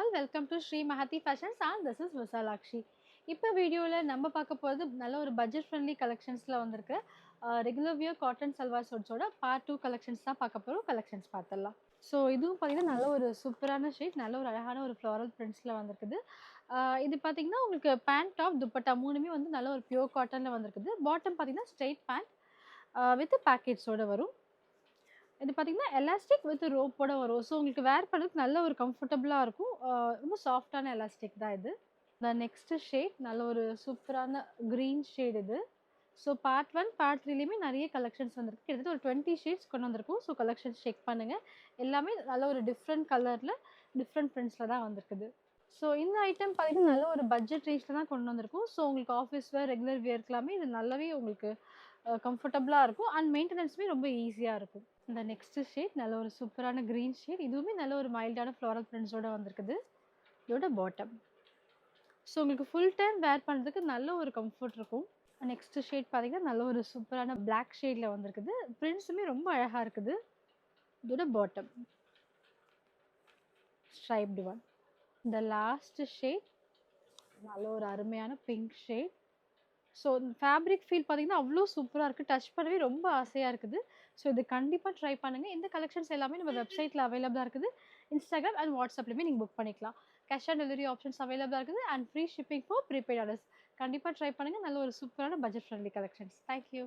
all, welcome to Sri Mahati Fashions and this is Visalakshi. இப்போ வீடியோவில் நம்ம பார்க்க போகிறது நல்ல ஒரு பட்ஜெட் ஃப்ரெண்ட்லி கலெக்ஷன்ஸில் வந்திருக்கு ரெகுலர் வியர் காட்டன் சல்வார் சூட்ஸோட பார்ட் 2 கலெக்ஷன்ஸ் தான் பார்க்க போகிறோம். கலெக்ஷன்ஸ் பார்த்துடலாம். ஸோ இதுவும் பார்த்தீங்கன்னா நல்ல ஒரு சூப்பரான ஷேட், நல்ல ஒரு அழகான ஒரு ஃப்ளாரல் பிரிண்ட்ஸில் வந்திருக்குது. இது பார்த்தீங்கன்னா உங்களுக்கு பேண்ட் டாப் துப்பட்டா மூணுமே வந்து நல்ல ஒரு பியூர் காட்டனில் வந்திருக்குது. பாட்டம் பார்த்தீங்கன்னா ஸ்ட்ரெயிட் பேண்ட் வித் பேக்கெட்ஸோடு வரும். இது பார்த்தீங்கன்னா எலாஸ்டிக் வித் ரோப்போட வரும். ஸோ உங்களுக்கு வேர் பண்ணுறதுக்கு நல்ல ஒரு கம்ஃபர்டபுளாக இருக்கும். ரொம்ப சாஃப்டான எலாஸ்டிக் தான் இது. இந்த நெக்ஸ்ட் ஷேட் நல்ல ஒரு சூப்பரான க்ரீன் ஷேட் இது. ஸோ பார்ட் 1 பார்ட் 3லேயுமே நிறைய கலெக்ஷன்ஸ் வந்திருக்கு. கிட்டத்தட்ட ஒரு 20 ஷேட்ஸ் கொண்டு வந்திருக்கும். ஸோ கலெக்ஷன்ஸ் செக் பண்ணுங்கள். எல்லாமே நல்ல ஒரு டிஃப்ரெண்ட் கலரில் டிஃப்ரெண்ட் பிரிண்ட்ஸில் தான் வந்திருக்குது. ஸோ இந்த ஐட்டம் பார்த்தீங்கன்னா நல்ல ஒரு பட்ஜெட் ரேஞ்சில் தான் கொண்டு வந்திருக்கும். ஸோ உங்களுக்கு ஆஃபீஸ் வேர் ரெகுலர் வியர்க்கெல்லாமே இது நல்லாவே உங்களுக்கு கம்ஃபர்டபுளாக இருக்கும் அண்ட் மெயின்டெனன்ஸுமே ரொம்ப ஈஸியாக இருக்கும். இந்த நெக்ஸ்ட் ஷேட் நல்ல ஒரு சூப்பரான க்ரீன் ஷேட். இதுவுமே நல்ல ஒரு மைல்டான ஃப்ளாரல் பிரிண்ட்ஸோட வந்திருக்குது. இதோட பாட்டம். ஸோ உங்களுக்கு ஃபுல் டைம் வேர் பண்ணுறதுக்கு நல்ல ஒரு கம்ஃபர்ட் இருக்கும். நெக்ஸ்ட் ஷேட் பார்த்தீங்கன்னா நல்ல ஒரு சூப்பரான பிளாக் ஷேடில் வந்திருக்குது. பிரிண்ட்ஸுமே ரொம்ப அழகாக இருக்குது. இதோட பாட்டம் ஸ்ட்ரைப்டு ஒன். இந்த லாஸ்ட் ஷேட் நல்ல ஒரு அருமையான பிங்க் ஷேட். ஸோ இந்த ஃபேப்ரிக் ஃபீல் பார்த்தீங்கன்னா அவ்வளோ சூப்பராக இருக்குது. டச் பண்ணவே ரொம்ப ஆசையாக இருக்குது. ஸோ இது கண்டிப்பாக ட்ரை பண்ணுங்கள். இந்த கலெக்ஷன்ஸ் எல்லாமே நம்ம வெப்சைட்டில் அவைலபிளாக இருக்குது. இன்ஸ்டாகிராம் அண்ட் வாட்ஸ்அப்லேயுமே நீங்கள் புக் பண்ணிக்கலாம். கேஷ் ஆன் டெலிவரி ஆப்ஷன்ஸ் அவைலபிளாக இருக்குது and free shipping for prepaid orders. கண்டிப்பாக ட்ரை பண்ணுங்கள். நல்ல ஒரு சூப்பரான பட்ஜெட் ஃப்ரெண்ட்லி கலெக்ஷன்ஸ். தேங்க்யூ.